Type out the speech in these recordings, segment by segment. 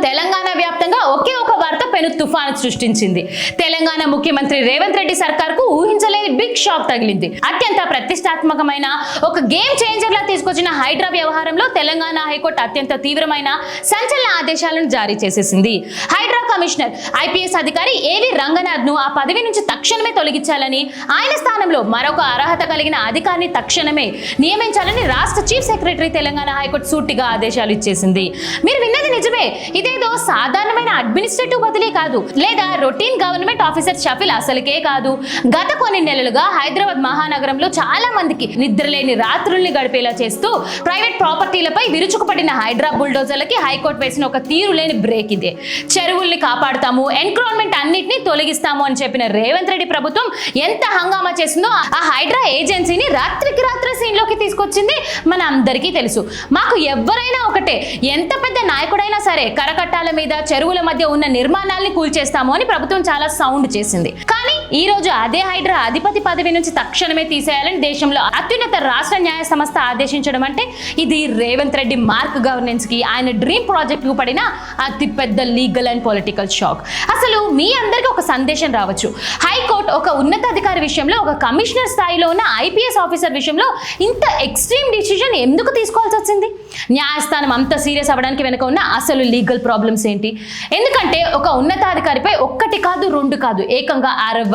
తెలంగాణ వ్యాప్తంగా ఒకే ఒక వార్త పెను తుఫాను సృష్టించింది. తెలంగాణ ముఖ్యమంత్రి రేవంత్ రెడ్డి సర్కార్కు ఊహించలేని బిగ్ షాక్ తగిలింది. అత్యంత ప్రతిష్టాత్మకమైన ఒక గేమ్ చేంజర్ లా తీసుకొచ్చిన హైడ్రా వ్యవహారంలో తెలంగాణ హైకోర్టు అత్యంత తీవ్రమైన సంచలన ఆదేశాలను జారీ చేసేసింది. హైడ్రా కమిషనర్ ఐపీఎస్ అధికారి ఏవి రంగనాథ్ ను ఆ పదవి నుంచి తక్షణమే తొలగించాలని, ఆయన స్థానంలో మరొక అర్హత కలిగిన అధికారిని తక్షణమే నియమించాలని రాష్ట్ర చీఫ్ సెక్రటరీ తెలంగాణ హైకోర్టు సూటిగా ఆదేశాలు ఇచ్చేసింది. మీరు విన్నది నిజమే. ఇదేదో సాధారణమైన అడ్మినిస్ట్రేటివ్ బదిలీ కాదు, లేదా రొటీన్ గవర్నమెంట్ ఆఫీసర్ షఫిల్ అసలుకే కాదు. గత కొన్ని నెలలుగా హైదరాబాద్ మహానగరంలో చాలా మందికి నిద్రలేని రాత్రుల్ని గడిపేలా చేస్తూ ప్రైవేట్ ప్రాపర్టీలపై విరుచుకుపడిన హైడ్రా బుల్డోజర్లకి హైకోర్టు వేసిన ఒక తీరులేని బ్రేక్ ఇదే. చెరువుల్ని కాపాడుతాము, ఎన్క్రోన్మెంట్ అన్నిటిని తొలగిస్తాము అని చెప్పిన రేవంత్ రెడ్డి ప్రభుత్వం ఎంత హంగామా చేసిందో ఆ హైడ్రా ఏజెన్సీని రాత్రికి రాత్రి సీన్ లోకి తీసుకొచ్చింది మన అందరికీ తెలుసు. మాకు ఎవరైనా ఒకటే, ఎంత పెద్ద నాయకుడైనా సరే కరకట్టాల మీద చెరువుల మధ్య ఉన్న నిర్మాణాలని కూల్చేస్తాము అని ప్రభుత్వం చాలా సౌండ్ చేసింది. కానీ ఈ రోజు అదే హైడ్రా అధిపతి పదవి నుంచి తక్షణమే తీసేయాలని దేశంలో అత్యున్నత రాష్ట్ర న్యాయ సంస్థ ఆదేశించడం అంటే ఇది రేవంత్ రెడ్డి మార్క్ గవర్నెన్స్ కి, ఆయన డ్రీమ్ ప్రాజెక్ట్ కు పడిన అతి పెద్ద లీగల్ అండ్ పొలిటికల్ షాక్. అసలు మీ అందరికీ ఒక సందేశం రావచ్చు. హైకోర్టు ఒక ఉన్నతాధికారి విషయంలో, ఒక కమిషనర్ స్థాయిలో ఉన్న ఐపీఎస్ ఆఫీసర్ విషయంలో ఇంత ఎక్స్ట్రీమ్ డిసిజన్ ఎందుకు తీసుకోవాల్సి వచ్చింది? న్యాయస్థానం అంత సీరియస్ అవ్వడానికి వెనుక ఉన్న అసలు లీగల్ ప్రాబ్లమ్స్ ఏంటి? ఎందుకంటే ఒక ఉన్నతాధికారిపై ఒక్కటి కాదు, రెండు కాదు, ఏకంగా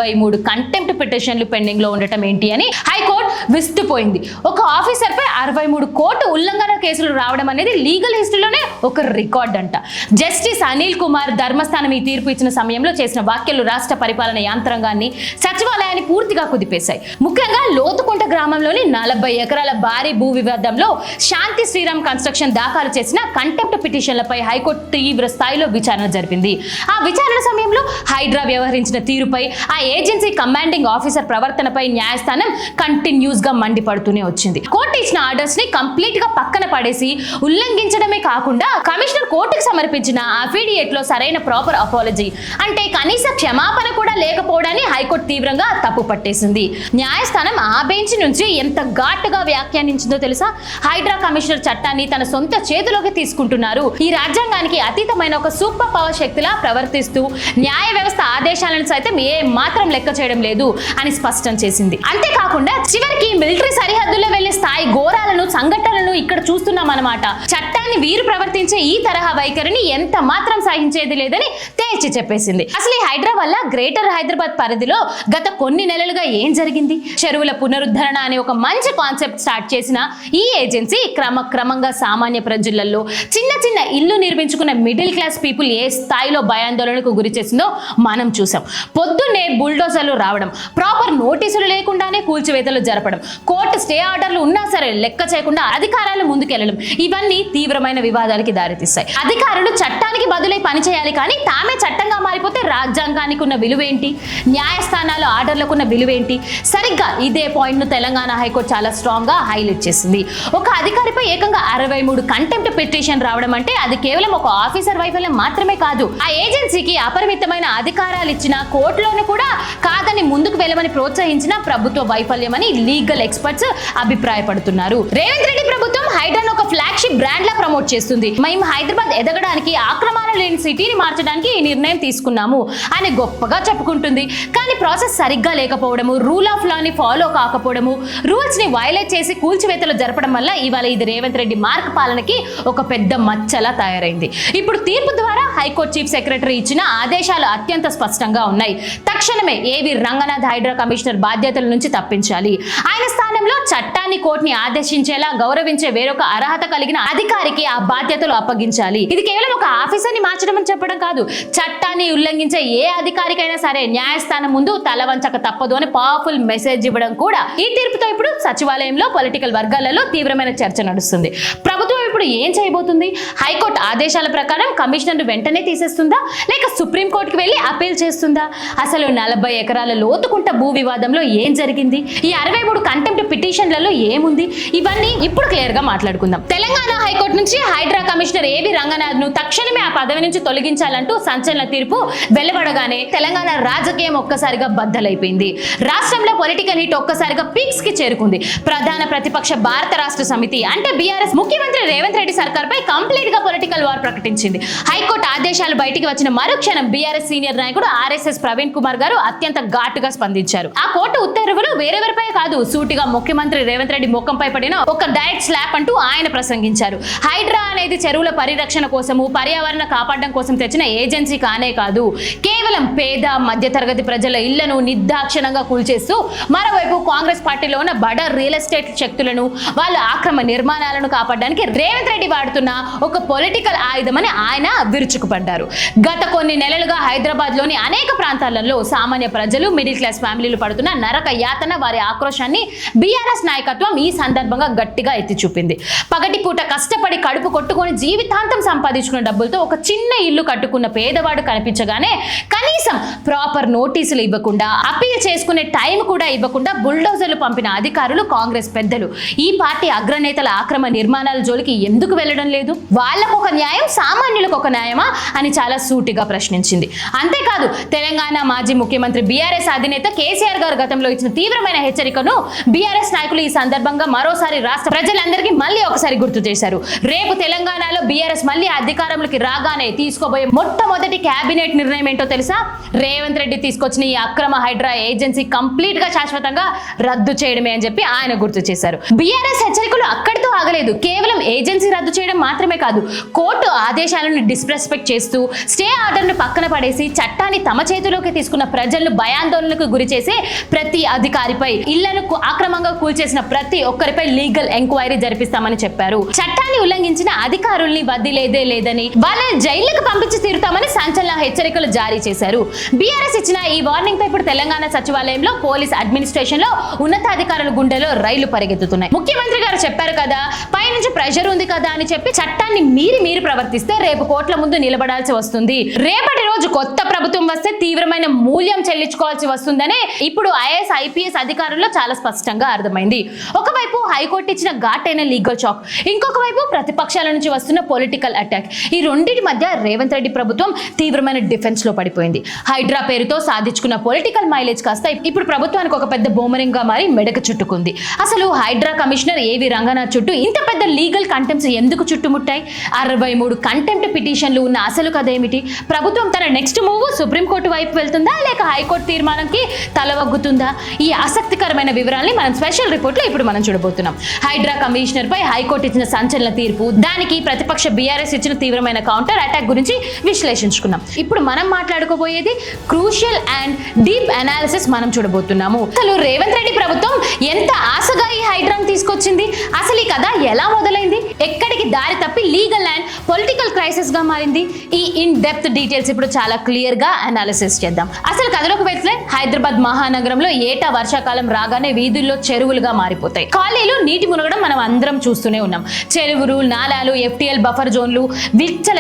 63 కంటెంప్ట్ పిటిషన్లు పెండింగ్ లో ఉండటం ఏంటి అని హైకోర్టు విస్తుపోయింది. ఒక ఆఫీసర్ పై 63 కోర్టు ఉల్లంఘన కేసులు రావడం అనేది లీగల్ హిస్టరీలోనే ఒక రికార్డ్ అంట. జస్టిస్ అనిల్ కుమార్ ధర్మస్థానం ఈ తీర్పు ఇచ్చిన సమయంలో చేసిన వ్యాఖ్యలు రాష్ట్ర పరిపాలన యంత్రాంగాన్ని, సచివాలయాన్ని పూర్తిగా కుదిపేశాయి. ముఖ్యంగా లోతుకుంట గ్రామంలోని 40 ఎకరాల భారీ భూ వివాదంలో శాంతి శ్రీరామ్ కన్స్ట్రక్షన్ దాఖలు చేసిన కంటెంప్ట్ పిటిషన్లపై హైకోర్టు తీవ్ర స్థాయిలో విచారణ జరిపింది. ఆ విచారణ సమయంలో హైడ్రా వ్యవహరించిన తీరుపై, ఆ ఏజెన్సీ కమాండింగ్ ఆఫీసర్ ప్రవర్తనపై న్యాయస్థానం కంటిన్యూస్ గా మండిపడుతూనే వచ్చింది. కోర్టు ఇచ్చిన ఆర్డర్స్ ని కంప్లీట్ గా పక్కన పడేసి ఉల్లంఘించడమే కాకుండా కమిషనర్ కోర్టుకు సమర్పించిన అఫిడియేట్ లో సరైన ప్రాపర్ అపాలజీ అంటే కనీస క్షమాపణ కూడా లేకపోవడాన్ని హైకోర్టు తీవ్రంగా తప్పు పట్టేసింది. న్యాయస్థానం ఆ బెంచ్ నుంచి ఎంత ఘాటుగా వ్యాఖ్యానించిందో తెలుసా? హైడ్రా కమిషనర్ చట్టాన్ని తన సొంత చేతిలోకి తీసుకుంటున్నారు, ఈ రాజ్యాంగానికి అతీతమైన ఒక సూపర్ పవర్ శక్తిలా ప్రవర్తిస్తూ న్యాయ వ్యవస్థ ఆదేశాలను సైతం ఏ మాత్రం లెక్క చేయడం లేదు అని స్పష్టం చేసింది. అంతేకాకుండా చివరికి మిలిటరీ సరిహద్దుల్లో వెళ్లే స్థాయి ఘోరాలను, సంఘటనలను ఇక్కడ చూస్తున్నాం అన్నమాట. చట్టాన్ని వీరు ప్రవర్తించే ఈ తరహా వైఖరిని ఎంత మాత్రం సహించేది లేదని తేల్చి చెప్పేసింది. అసలు ఈ హైడ్రా వల్ల గ్రేటర్ హైదరాబాద్ పరిధిలో గత కొన్ని నెలలుగా ఏం జరిగింది? చెరువుల పునరుద్ధరణ అనే ఒక మంచి కాన్సెప్ట్ స్టార్ట్ చేసిన ఈ ఏజెన్సీ క్రమక్రమంగా సామాన్య ప్రజలలో చిన్న చిన్న ఇల్లు నిర్మించుకున్న మిడిల్ క్లాస్ పీపుల్ ఏ స్థాయిలో భయాందోళనకు గురి చేసిందో మనం చూసాం. పొద్దున్నే బుల్డోజర్లు రావడం, ప్రాపర్ నోటీసులు లేకుండానే కూల్చివేతలు జరపడం, కోర్టు స్టే ఆర్డర్లు ఉన్నా సరే లెక్క చేయకుండా అధికారాలు ముందుకెళ్లడం, ఇవన్నీ తీవ్రమైన వివాదాలకి దారితీస్తాయి. అధికారులు చట్టానికి బదులై పనిచేయాలి, కానీ తామే చట్టంగా మారిపోతే రాజ్యాంగానికి ఉన్న విలువేంటి, న్యాయస్థానాల ఆర్డర్లకు ఉన్న విలువేంటి? సరిగ్గా ఇదే పాయింట్ ను తెలంగాణ హైకోర్టు చాలా స్ట్రాంగ్ గా హైలైట్ చేసింది. ఒక అధికారిపై ఏకంగా 63 కంటెంప్ట్ పిటిషన్ రావడం అంటే అది కేవలం ఒక ఆఫీసర్ వైఫల్యం మాత్రమే కాదు, ఆ ఏజెన్సీకి అపరిమితమైన అధికారాలు ఇచ్చిన, కోర్టులోని కూడా కాదని ముందుకు వెళ్ళమని ప్రోత్సహించిన ప్రభుత్వ వైఫల్యం అని లీగల్ ఎక్స్పర్ట్స్ అభిప్రాయపడుతున్నారు. రేవంత్ రెడ్డి ప్రభుత్వం హైడ్రాను ఒక ఫ్లాగ్షిప్ బ్రాండ్ లా ప్రమోట్ చేస్తుంది. మేము హైదరాబాద్ ఎదగడానికి, ఆక్రమణలు లేని సిటీని మార్చడానికి ఈ నిర్ణయం తీసుకున్నాము అని గొప్పగా చెప్పుకుంటుంది. కానీ ప్రాసెస్ సరిగ్గా లేకపోవడము, రూల్ ఆఫ్ లా ని ఫాలో కాకపోవడము, రూల్స్ ని వైలేట్ చేసి కూల్చివేతలు జరపడం వల్ల ఇవాళ ఇది రేవంత్ రెడ్డి మార్క్ పాలనకి ఒక పెద్ద మచ్చలా తయారైంది. ఇప్పుడు తీర్పు ద్వారా హైకోర్టు చీఫ్ సెక్రటరీ ఇచ్చిన ఆదేశాలు అత్యంత స్పష్టంగా ఉన్నాయి. తక్షణమే ఏవి రంగనాథ్ హైడ్రా కమిషనర్ బాధ్యతల నుంచి తప్పించాలి. ఆయన స్థానంలో చట్టాన్ని, కోర్టుని ఆదేశించేలా గౌరవించే వేరొక అర్హత కలిగిన అధికారికి ఆ బాధ్యతలు అప్పగించాలి. ఇది కేవలం ఒక ఆఫీసర్ ని మార్చడం అని చెప్పడం కాదు, చట్టాన్ని ఉల్లంఘించే ఏ అధికారికైనా సరే న్యాయస్థానం ముందు తలవంచక తప్పదు అని పవర్ఫుల్ మెసేజ్ ఇవ్వడం కూడా. ఈ తీర్పుతో ఇప్పుడు సచివాలయంలో, పొలిటికల్ వర్గాలలో తీవ్రమైన చర్చ నడుస్తుంది. ప్రభుత్వం ఇప్పుడు ఏం చేయబోతుంది? హైకోర్టు ఆదేశాల ప్రకారం కమిషనర్ వెంటనే తీసేస్తుందా, లేక సుప్రీంకోర్టుకు వెళ్లి అపీల్ చేస్తుందా? అసలు 40 ఎకరాల లోతుకుంట భూ వివాదంలో ఏం జరిగింది? ఈ 63 కంటెంప్ట్ పిటిషన్లలో ఏముంది? ఇవన్నీ ఇప్పుడు క్లియర్ గా మాట్లాడుకుందాం. తెలంగాణ హైకోర్టు నుంచి హైడ్రా కమిషనర్ ఏవి రంగనాథ్ ను తక్షణమే ఆ పదవి నుంచి తొలగించాలంటూ సంచలన తీర్పు వెలువడగానే తెలంగాణ రాజకీయం ఒక్కసారిగా బద్దలైపోయింది. రాష్ట్రంలో పొలిటికల్ హిట్ ఒక్కసారిగా పీక్స్ కి చేరుకుంది. ప్రధాన ప్రతిపక్ష భారత రాష్ట్ర సమితి అంటే బీఆర్ఎస్ ముఖ్యమంత్రి రేవంత్ రేవంత్ రెడ్డి సర్కార్ పై కంప్లీట్ గా పొలిటికల్ వార్ ప్రకటించింది. హైకోర్టు ఆదేశాలు బయటికి వచ్చిన మరుక్షణం బీఆర్ఎస్ సీనియర్ నాయకుడు ఆర్ఎస్ఎస్ ప్రవీణ్ కుమార్ గారు అత్యంత ఘాటుగా స్పందించారు. ఆ కోర్టు ఉత్తర్వులు వేరెవరిపై కాదు, సూటిగా ముఖ్యమంత్రి రేవంత్ రెడ్డి ముఖంపై పడిన ఒక డైరెక్ట్ స్లాప్ అంటూ ఆయన ప్రసంగించారు. హైడ్రా అనేది చెరువుల పరిరక్షణ కోసము, పర్యావరణ కాపాడడం కోసం తెచ్చిన ఏజెన్సీ కానే కాదు, కేవలం పేద మధ్యతరగతి ప్రజల ఇళ్లను నిర్దాక్షిణంగా కూల్చేస్తూ మరోవైపు కాంగ్రెస్ పార్టీలో ఉన్న బడ రియల్ ఎస్టేట్ శక్తులను, వాళ్ళ ఆక్రమ నిర్మాణాలను కాపాడడానికి రేవంత్ రెడ్డి వాడుతున్న ఒక పొలిటికల్ ఆయుధమని ఆయన విరుచుకుపడ్డారు. గత కొన్ని నెలలుగా హైదరాబాద్ లోని అనేక ప్రాంతాలలో సామాన్య ప్రజలు, మిడిల్ క్లాస్ ఫ్యామిలీలు పడుతున్న నరక యాతన, వారి ఆక్రోశాన్ని బీఆర్ఎస్ నాయకత్వం ఈ సందర్భంగా గట్టిగా ఎత్తి చూపింది. పగటి పూట కష్టపడి కడుపు కొట్టుకొని జీవితాంతం సంపాదించుకున్న డబ్బులతో ఒక చిన్న ఇల్లు కట్టుకున్న పేదవాడు కనిపించగానే కనీసం ప్రాపర్ నోటీసులు ఇవ్వకుండా, అప్పీల్ చేసుకునే టైం కూడా ఇవ్వకుండా బుల్డోజర్లు పంపిన అధికారులు, కాంగ్రెస్ పెద్దలు ఈ పార్టీ అగ్రనేతల ఆక్రమ నిర్మాణాల జోలికి ఎందుకు వెళ్లడం లేదు? వాళ్లకు ఒక న్యాయం, సామాన్యులకు ఒక న్యాయమా అని చాలా సూటిగా ప్రశ్నించింది. అంతేకాదు, తెలంగాణ మాజీ ముఖ్యమంత్రి బీఆర్ఎస్ అధినేత కేసీఆర్ గారు గతంలో ఇచ్చిన తీవ్రమైన హెచ్చరికను బీఆర్ఎస్ నాయకులు ఈ సందర్భంగా మరోసారి రాష్ట్ర ప్రజలందరికీ మళ్ళీ ఒకసారి గుర్తు చేశారు. రేపు తెలంగాణలో బీఆర్ఎస్ మళ్ళీ అధికారంలోకి రాగానే తీసుకోబోయే మొట్టమొదటి కేబినెట్ నిర్ణయం ఏంటో తెలుసా? రేవంత్ రెడ్డి తీసుకొచ్చిన ఈ అక్రమ హైడ్రా ఏజెన్సీ కంప్లీట్ గా శాశ్వతంగా రద్దు చేయడమే అని చెప్పి ఆయన గుర్తు చేశారు. బీఆర్ఎస్ హెచ్చరికలు అక్కడితో ఆగలేదు. కేవలం ఏజెన్సీ రద్దు చేయడం మాత్రమే కాదు, కోర్టు ఆదేశాలను డిస్రెస్పెక్ట్ చేస్తూ స్టే ఆర్డర్ను పక్కన పడేసి చట్టాన్ని తమ చేతిలోకి తీసుకున్న ప్రజలను భయాందోళనకు గురి చేసే ప్రతి అధికారిపై, ఇళ్లను అక్రమంగా కూల్చేసిన ప్రతి ఒక్కరిపై లీగల్ ఎంక్వైరీ జరిపిస్తామని చెప్పారు. చట్టాన్ని ఉల్లంఘించిన అధికారుల్ని వదిలేదే లేదని, వాళ్ళని జైళ్లకు పంపించి తీరుతామని సంచలన హెచ్చరికలు జారీ చేశారు. బీఆర్ఎస్ ఇచ్చిన ఈ వార్నింగ్ పై ఇప్పుడు తెలంగాణ సచివాలయంలో, పోలీస్ అడ్మినిస్ట్రేషన్ లో ఉన్నతాధికారుల గుండెలో రైళ్లు పరిగెత్తుతున్నాయి. ముఖ్యమంత్రి గారు చెప్పారు కదా, పైనుంచి ప్రెషర్ ఉంది కదా అని చెప్పి చట్టాన్ని మీరి ప్రవర్తిస్తే రేపు కోర్టుల ముందు నిలబడాల్సి వస్తుంది. రేపటి రోజు కొత్త ప్రభుత్వం వస్తే తీవ్రమైన మూల్యం చెల్లించుకోవాల్సి వస్తుందని ఇప్పుడు ఐఏఎస్, ఐపీఎస్ అధికారుల్లో చాలా స్పష్టంగా అర్థమైంది. ఒకవైపు హైకోర్టు ఇచ్చిన ఘాటైన లీగల్ షాక్, ఇంకొక వైపు ప్రతిపక్షాల నుంచి వస్తున్న పొలిటికల్ అటాక్. ఈ రెండింటి మధ్య రేవంత్ రెడ్డి ప్రభుత్వం తీవ్రమైన డిఫెన్స్ లో పడిపోయింది. హైడ్రా పేరుతో సాధించుకున్న పొలిటికల్ మైలేజ్ కాస్త ఇప్పుడు ప్రభుత్వానికి ఒక పెద్ద బూమరింగ్ గా మారి మెడకు చుట్టుకుంది. అసలు హైడ్రా కమిషనర్ ఏవి రంగనాథ్ చుట్టూ ఇంత పెద్ద లీగల్ కంటెంప్ట్స్ ఎందుకు చుట్టుముట్టాయి? 63 కంటెంప్ట్ పిటిషన్లు ఉన్న అసలు కదేమిటి? ప్రభుత్వం తన నెక్స్ట్ మూవ్ సుప్రీంకోర్టు వైపు వెళ్తుందా, లేక హైకోర్టు తీర్మానంకి తలవగ్గుతుందా? ఈ ఆసక్తికరమైన వివరాల్ని మనం స్పెషల్ రిపోర్ట్ లో ఇప్పుడు మనం చూడబోతున్నాం. హైడ్రా కమిషనర్ పై హైకోర్టు ఇచ్చిన సంచలన తీర్పు, దానికి ప్రతిపక్ష బీఆర్ఎస్ ఇచ్చిన తీవ్రమైన కౌంటర్ అటాక్ గురించి విశ్లేషించుకున్నాం. ఇప్పుడు మనం మాట్లాడుకోబోయేది క్రూషియల్ అండ్ డీప్ అనాలిసిస్ మనం చూడబోతున్నాము. అసలు రేవంత్ రెడ్డి ప్రభుత్వం ఎంత ఆశగా ఈ హైడ్రాను తీసుకొచ్చింది? అసలు ఈ కథ ఎలా మొదలైంది? ఎక్కడికి దారి తప్పి లీగల్ అండ్ పొలిటికల్ క్రైసిస్ గా మారింది? ఈ ఇన్ డెప్త్ డీటెయిల్స్ ఇప్పుడు చాలా క్లియర్ గా అనాలిసిస్ చేద్దాం. అసలు కథలోకి వెళ్తే హైదరాబాద్ మహానగరంలో ఏటా వర్షాకాలం రాగానే వీధుల్లో చెరువులుగా మారిపోతాయి. ఖాళీలు నీటి మునగడం మనం అందరం చూస్తూనే ఉన్నాం. చెరువులు, నాలాలు, ఎఫ్టీఎల్ బఫర్ జోన్లు,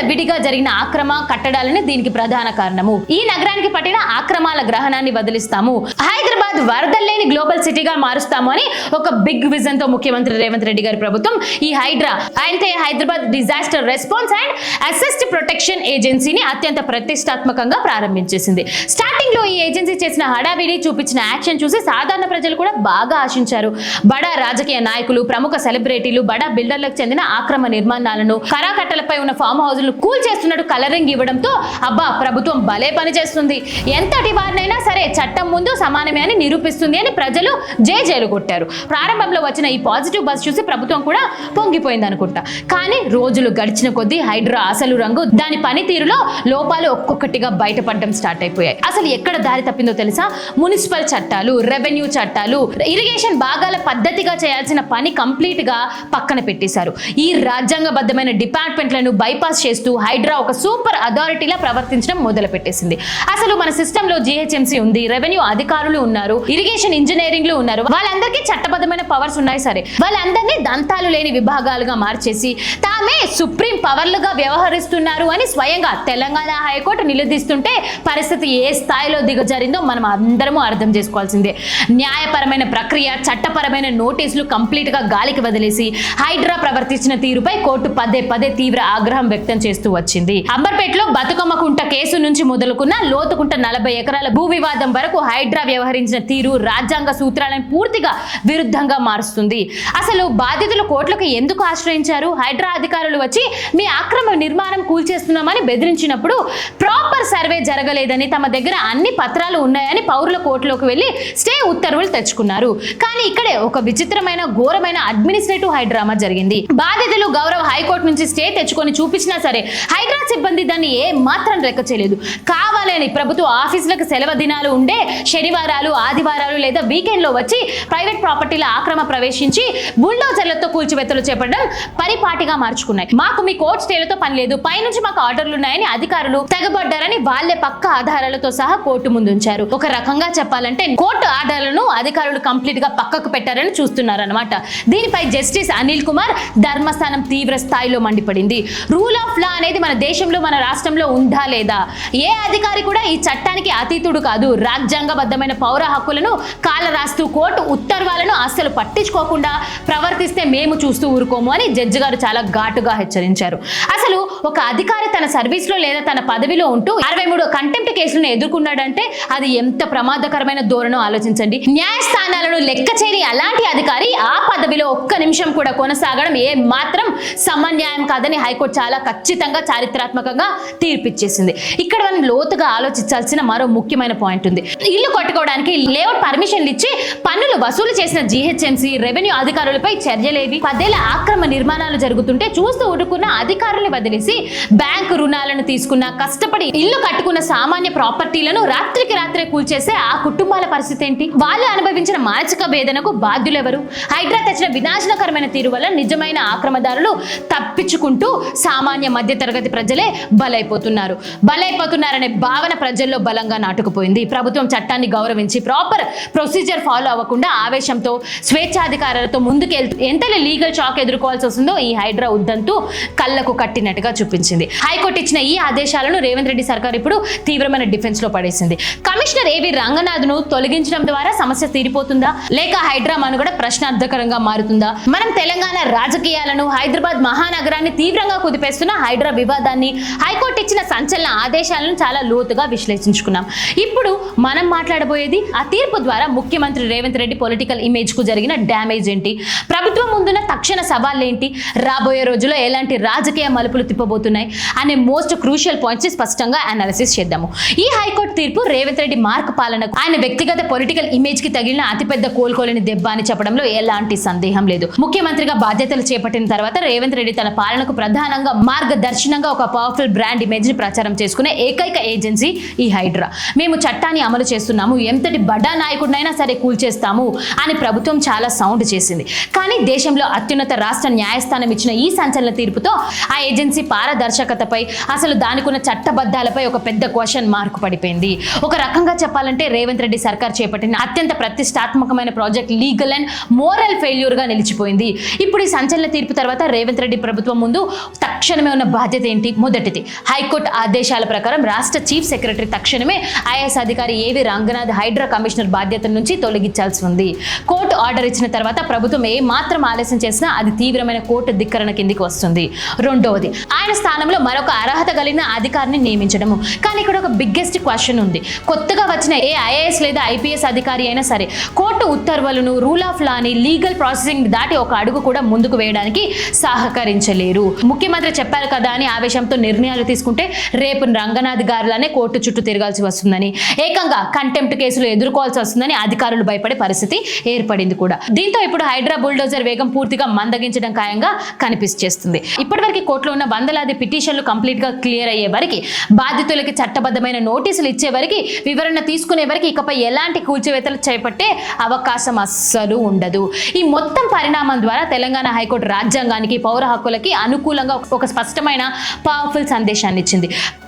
విడిగా జరిగిన ఆక్రమ కట్టడాలని దీనికి ప్రధాన కారణము. ఈ నగరానికి పట్టిన ఆక్రమాల గ్రహణాన్ని వదిలిస్తాము, హైదరాబాద్ వరదల్లేని గ్లోబల్ సిటీగా మారుస్తాము అని ఒక బిగ్ విజన్ తో ముఖ్యమంత్రి రేవంత్ రెడ్డి గారి ప్రభుత్వం ఈ హైడ్రా అంటే Hyderabad disaster response and assist protection ఏజెన్సీని అత్యంత ప్రతిష్టాత్మకంగా ప్రారంభించేసింది. స్టార్టింగ్ లో ఈ ఏజెన్సీ చేసిన హడావిడి, చూపించిన యాక్షన్ చూసి సాధారణ ప్రజలు కూడా బాగా ఆశించారు. బడా రాజకీయ నాయకులు, ప్రముఖ సెలబ్రిటీలు, బడా బిల్డర్లకు చెందిన ఆక్రమ నిర్మాణాలను, కరాకట్టలపై ఉన్న ఫామ్ హౌస్లను కూల్ చేస్తున్నట్టు కలరింగ్ ఇవ్వడంతో అబ్బా ప్రభుత్వం భలే పని చేస్తుంది, ఎంతటి వారినైనా సరే చట్టం ముందు సమానమే అని నిరూపిస్తుంది అని ప్రజలు జేజేలు కొట్టారు. ప్రారంభంలో వచ్చిన ఈ పాజిటివ్ బస్ చూసి ప్రభుత్వం కూడా పొంగిపోయింది అనుకుంటా. కానీ రోజులు గడిచిన కొద్దీ హైడ్రా అసలు రంగు, దాని పనితీరులో లోపాలు ఒక్కొక్కటిగా బయటపడడం స్టార్ట్ అయిపోయాయి. అసలు ఎక్కడ దారి తప్పిందో తెలుసా? మున్సిపల్ చట్టాలు, రెవెన్యూ చట్టాలు, ఇరిగేషన్ భాగాల పద్ధతిగా చేయాల్సిన పని కంప్లీట్ గా పక్కన పెట్టేశారు. ఈ రాజ్యాంగబద్ధమైన డిపార్ట్మెంట్లను బైపాస్ చేస్తూ హైడ్రా ఒక సూపర్ అథారిటీలా ప్రవర్తించడం మొదలు పెట్టేసింది. అసలు మన సిస్టమ్ లో జీహెచ్ఎంసీ ఉంది, రెవెన్యూ అధికారులు ఉన్నారు, ఇరిగేషన్ ఇంజనీరింగ్ లో ఉన్నారు, వాళ్ళందరికీ చట్టబద్ధమైన పవర్స్ ఉన్నాయి. సరే, వాళ్ళందరినీ దంతాలు లేని విభాగాలుగా మార్చేసి తామే సుప్రీం పవర్ పవర్లుగా వ్యవహరిస్తున్నారు అని స్వయంగా తెలంగాణ హైకోర్టు నిలదీస్తుంటే పరిస్థితి ఏ స్థాయిలో దిగజారిందో మనం అందరము అర్థం చేసుకోవాల్సిందే. న్యాయపరమైన ప్రక్రియ, చట్టపరమైన నోటీసులు కంప్లీట్ గా గాలికి వదిలేసి హైడ్రా ప్రవర్తించిన తీరుపై కోర్టు పదే పదే తీవ్ర ఆగ్రహం వ్యక్తం చేస్తూ వచ్చింది. అంబర్పేటలో బతుకమ్మ కుంట కేసు నుంచి మొదలుకున్న లోతుకుంట 40 ఎకరాల భూ వివాదం వరకు హైడ్రా వ్యవహరించిన తీరు రాజ్యాంగ సూత్రాలను పూర్తిగా విరుద్ధంగా మారుస్తుంది. అసలు బాధితులు కోర్టులకు ఎందుకు ఆశ్రయించారు? హైడ్రా అధికారులు వచ్చి మీ అక్రమ నిర్మాణం కూల్చేస్తున్నామని బెదిరించినప్పుడు ప్రాపర్ సర్వే జరగలేదని, తమ దగ్గర అన్ని పత్రాలు ఉన్నాయని పౌరుల కోర్టులోకి వెళ్లి స్టే ఉత్తర్వులు తెచ్చుకున్నారు. కానీ ఇక్కడే ఒక విచిత్రమైన ఘోరమైన అడ్మినిస్ట్రేటివ్ హైడ్రామా జరిగింది. బాధితులు గౌరవ హైకోర్టు నుంచి స్టే తెచ్చుకొని చూపించినా సరే హైడ్రా సిబ్బంది దాన్ని ఏ మాత్రం లెక్క చేయలేదు. కావాలని ప్రభుత్వ ఆఫీసులకు సెలవు దినాలు ఉండే శనివారాలు, ఆదివారాలు లేదా వీకెండ్ లో వచ్చి ప్రైవేట్ ప్రాపర్టీల ఆక్రమ ప్రవేశించి బుల్డోజర్లతో కూల్చివేతలు చేపట్టడం పరిపాటిగా మార్చుకున్నాయి. మాకు మీ కోర్టు స్టేలతో పని లేదు, పైనుంచి మాకు ఆర్డర్లు ఉన్నాయని అధికారులు తెగబడ్డారని వాళ్లే పక్క ఆధారాలతో సహా కోర్టు ముందుంచారు. ఒక రకంగా చెప్పాలంటే కోర్టు ఆర్డర్లను అధికారులు కంప్లీట్ గా పక్కకు పెట్టారని చూస్తున్నారన్నమాట. దీనిపై జస్టిస్ అనిల్ కుమార్ ధర్మస్థానం తీవ్ర స్థాయిలో మండిపడింది. రూల్ ఆఫ్ లా అనేది మన దేశంలో, మన రాష్ట్రంలో ఉందా లేదా? ఏ అధికారి కూడా ఈ చట్టానికి అతీతుడు కాదు. రాజ్యాంగబద్ధమైన పౌర హక్కులను కాలరాస్తూ కోర్టు ఉత్తర్వులను అస్సలు పట్టించుకోకుండా ప్రవర్తిస్తే మేము చూస్తూ ఊరుకోము అని జడ్జి గారు చాలా ఘాటుగా హెచ్చరించారు. అసలు ఒక అధికారి తన సర్వీస్ లో లేదా తన పదవిలో ఉంటూ 63 కంటెంప్ట్ కేసులను ఎదుర్కొన్నాడంటే అది ఎంత ప్రమాదకరమైన ధోరణో ఆలోచించండి. న్యాయస్థానాలను లెక్క చేయని అలాంటి అధికారి ఆ పదవిలో ఒక్క నిమిషం కూడా కొనసాగడం ఏ మాత్రం సమన్యాయం కాదని హైకోర్టు చాలా ఖచ్చితంగా చారిత్రాత్మకంగా తీర్పిచ్చేసింది. ఇక్కడ మనం లోతుగా ఆలోచించాల్సిన మరో ముఖ్యమైన పాయింట్ ఉంది. ఇల్లు కట్టుకోవడానికి లేఅవుట్ పర్మిషన్లు ఇచ్చి పన్నులు వసూలు చేసిన జీహెచ్ఎంసీ, రెవెన్యూ అధికారులపై చర్యలేవి? 10 ఏళ్ల ఆక్రమ నిర్మాణాలు జరుగుతుంటే చూస్తూ ఊరుకున్న అధికారుల్ని వదిలేసి బ్యాంకు రుణాలను తీసుకున్న, కష్టపడి ఇల్లు కట్టుకున్న సామాన్య ప్రాపర్టీలను రాత్రికి రాత్రే కూల్చేస్తే ఆ కుటుంబాల పరిస్థితి ఏంటి? వాళ్ళు అనుభవించిన మానసిక వేదనకు బాధ్యులెవరు? హైడ్రా తెచ్చిన వినాశనకరమైన తీరు వల్ల నిజమైన ఆక్రమదారులు తప్పించుకుంటూ సామాన్య మధ్య తరగతి ప్రజలే బలైపోతున్నారనే భావన ప్రజల్లో బలంగా నాటుకుపోయింది. ప్రభుత్వం చట్టాన్ని గౌరవించి ప్రాపర్ ప్రొసీజర్ ఫాలో అవ్వకుండా ఆవేశంతో, స్వేచ్ఛాధికారాలతో ముందుకెళ్తూ ఎంతలో లీగల్ షాక్ ఎదుర్కోవాల్సి వస్తుందో ఈ హైడ్రా ఉద్దంతు కళ్లకు కట్టినట్టుగా చూపించింది. హైకోర్టు ఇచ్చిన ఈ ఆదేశాలను రేవంత్ రెడ్డి సర్కార్ ఇప్పుడు తీవ్రమైన డిఫెన్స్ లో పడేసింది. కమిషనర్ ఏవి రంగనాథ్ను తొలగించడం ద్వారా సమస్య తీరిపోతుందా, లేక హైడ్రా మనుగడ ప్రశ్నార్థకరంగా మారుతుందా? మనం తెలంగాణ రాజకీయాలను, హైదరాబాద్ మహానగరాన్ని తీవ్రంగా కుదిపేస్తున్న హైడ్రా వివాదాన్ని, హైకోర్టు ఇచ్చిన సంచలన ఆదేశాలను చాలా లోతుగా విశ్లేషించుకున్నాం. ఇప్పుడు మనం మాట్లాడబోయేది ఆ తీర్పు ద్వారా ముఖ్యమంత్రి రేవంత్ రెడ్డి పొలిటికల్ ఇమేజ్ కు జరిగిన డ్యామేజ్ ఏంటి, ప్రభుత్వం ముందున్న తక్షణ సవాళ్ళేంటి, రాబోయే రోజుల్లో ఎలాంటి రాజకీయ మలుపులు తిప్పబోతున్నాయి అనే మోస్ట్ క్రూషియల్ పాయింట్స్ స్పష్టంగా అనాలిసిస్ చేద్దాము. ఈ హైకోర్టు తీర్పు రేవంత్ రెడ్డి మార్క్ పాలనకు, ఆయన వ్యక్తిగత పొలిటికల్ ఇమేజ్ కి తగిలిన అతిపెద్ద కోలుకోలేని దెబ్బ అని చెప్పడంలో ఎలాంటి సందేహం లేదు. ముఖ్యమంత్రిగా బాధ్యతలు చేపట్టిన తర్వాత రేవంత్ రెడ్డి తన పాలనకు ప్రధానంగా మార్గదర్శనంగా ఒక పవర్ఫుల్ బ్రాండ్ ఇమేజ్ ని ప్రచారం చేసుకునే ఏకైక ఏజెన్సీ ఈ హైడ్రా. మేము చట్టాన్ని అమలు చేస్తున్నాము, ఎంతటి బడా నాయకుడినైనా సరే కూల్చేస్తాము అని ప్రభుత్వం చాలా సౌండ్ చేసింది. కానీ దేశంలో అత్యున్నత రాష్ట్ర న్యాయస్థానం ఇచ్చిన ఈ సంచలన తీర్పుతో ఆ ఏజెన్సీ పారదర్శకతపై, అసలు దానికున్న చట్టబద్ధాలపై ఒక పెద్ద క్వశ్చన్ మార్క్ పడిపోయింది. ఒక రకంగా చెప్పాలంటే రేవంత్ రెడ్డి సర్కార్ చేపట్టిన అత్యంత ప్రతిష్టాత్మకమైన project legal and moral failure గా నిలిచిపోయింది. ఇప్పుడు ఈ సంచలన తీర్పు తర్వాత రేవంత్ రెడ్డి ప్రభుత్వం ముందు తక్షణమే ఉన్న బాధ్యత ఏంటి? మొదటిది, హైకోర్టు ఆదేశాల ప్రకారం రాష్ట్ర చీఫ్ సెక్రటరీ తక్షణమే ఐఏఎస్ అధికారి ఏవి రంగనాథ్ హైడ్రా కమిషనర్ బాధ్యతల నుంచి తొలగించాల్సి ఉంది. కోర్టు ఆర్డర్ ఇచ్చిన తర్వాత ప్రభుత్వం ఏ మాత్రం ఆలస్యం చేసినా అది తీవ్రమైన కోర్టు ధిక్కరణ కిందికి వస్తుంది. రెండవది, ఆయన స్థానంలో మరొక అర్హత కలిగిన అధికారిని నియమించడము. కానీ ఇక్కడ ఒక బిగ్గెస్ట్ క్వశ్చన్ ఉంది. కొత్తగా వచ్చిన ఏ ఐఏఎస్ లేదా ఐపీఎస్ అధికారి అయినా సరే కోర్టు ఉత్తర్వులను, రూల్ ఆఫ్ లాని, లీగల్ ప్రాసెసింగ్ దాటి ఒక అడుగు కూడా ముందుకు వేయడానికి సహకరించలేరు. ముఖ్యమంత్రి చెప్పారు కదా అని ఆవేశంతో నిర్ణయాలు తీసుకుంటే రేపు రంగనాథ్ గారిలానే కోర్టు చుట్టూ తిరగాల్సి వస్తుందని, ఏకంగా కంటెంప్ట్ కేసులు ఎదుర్కోవాల్సి వస్తుందని అధికారులు భయపడే పరిస్థితి ఏర్పడింది కూడా. దీంతో ఇప్పుడు హైడ్రా బుల్డోజర్ వేగం పూర్తిగా మందగించడం ఖాయంగా కనిపిస్తుంది. ఇప్పటివరకు కోర్టులో ఉన్న వందలాది పిటిషన్లు కంప్లీట్ గా క్లియర్ అయ్యే వరకు, బాధితులకి చట్టబద్ధమైన నోటీసులు ఇచ్చే వరకు, వివరణ తీసుకునే వరకు ఇకపై ఎలాంటి కూల్చివేతలు చేపట్టే అవకాశం అస్సలు ఉండదు. ఈ మొత్తం పరిణామం ద్వారా తెలంగాణ హైకోర్టు రాజ్యాంగానికి, పౌర హక్కులకి అనుకూలంగా ఒక స్పష్టమైన పవర్ఫుల్ సందేశాన్ని ఇచ్చింది.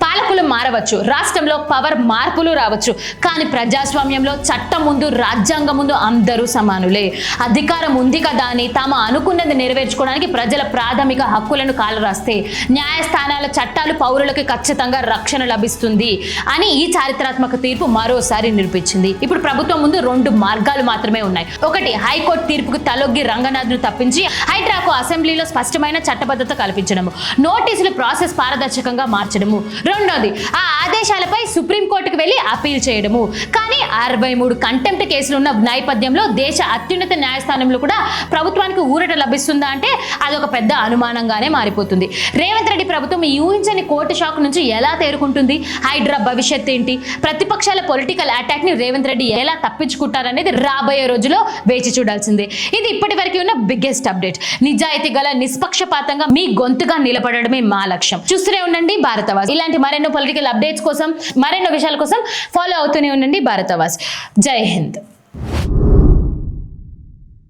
పాలకులు మారవచ్చు, రాష్ట్రంలో పవర్ మార్పులు రావచ్చు, కానీ ప్రజాస్వామ్యంలో చట్టం ముందు రాజ్యాంగం ముందు అందరూ సమానులే. అధికారం ఉంది కదా అని తాము అనుకున్నది నెరవేర్చుకోవడానికి ప్రజల ప్రాథమిక హక్కులను కాలరాస్తే న్యాయస్థానాల చట్టాలు పౌరులకు ఖచ్చితంగా రక్షణ లభిస్తుంది అని ఈ చారిత్రాత్మక తీర్పు మరోసారి నిరూపించింది. ఇప్పుడు ప్రభుత్వం ముందు 2 మార్గాలు మాత్రమే ఉన్నాయి. ఒకటి, హైకోర్టు తీర్పుకు తలొగ్గి రంగనాథ్ను తప్పించి హైడ్రాకు అసెంబ్లీలో స్పష్టమైన చట్టబద్ధత కల్పించడము, నోటీసులు ప్రాసెస్ పారదర్శకంగా మార్చడము. రెండోది, ఆ ఆదేశాలపై సుప్రీంకోర్టుకు వెళ్లి అపీల్ చేయడము. కానీ 63 కంటెంప్ట్ కేసులు ఉన్న నేపథ్యంలో దేశ అత్యున్నత న్యాయస్థానంలో కూడా ప్రభుత్వానికి ఊరట లభిస్తుందా అంటే అదొక పెద్ద అనుమానంగానే మారిపోతుంది. రేవంత్ రెడ్డి ప్రభుత్వం ఈ ఊహించని కోర్టు షాక్ నుంచి ఎలా తేరుకుంటుంది, హైడ్రా భవిష్యత్ ఏంటి, ప్రతిపక్షాల పొలిటికల్ అటాక్ ని రేవంత్ రెడ్డి ఎలా తప్పించుకుంటారనేది రాబోయే రోజుల్లో వేచి చూడాల్సిందే. ఇది ఇప్పటి వరకు ఉన్న బిగ్గెస్ట్ అప్డేట్. నిజాయితీ గల నిష్పక్షపాతంగా మీ గొంతుగా నిలబడడమే మా లక్ష్యం. చూస్తూనే ఉండండి భారతవాస్. ఇలాంటి మరెన్నో పొలిటికల్ అప్డేట్స్ కోసం, మరెన్నో విషయాల కోసం ఫాలో అవుతూనే ఉండండి భారతవాస్. జై హింద్.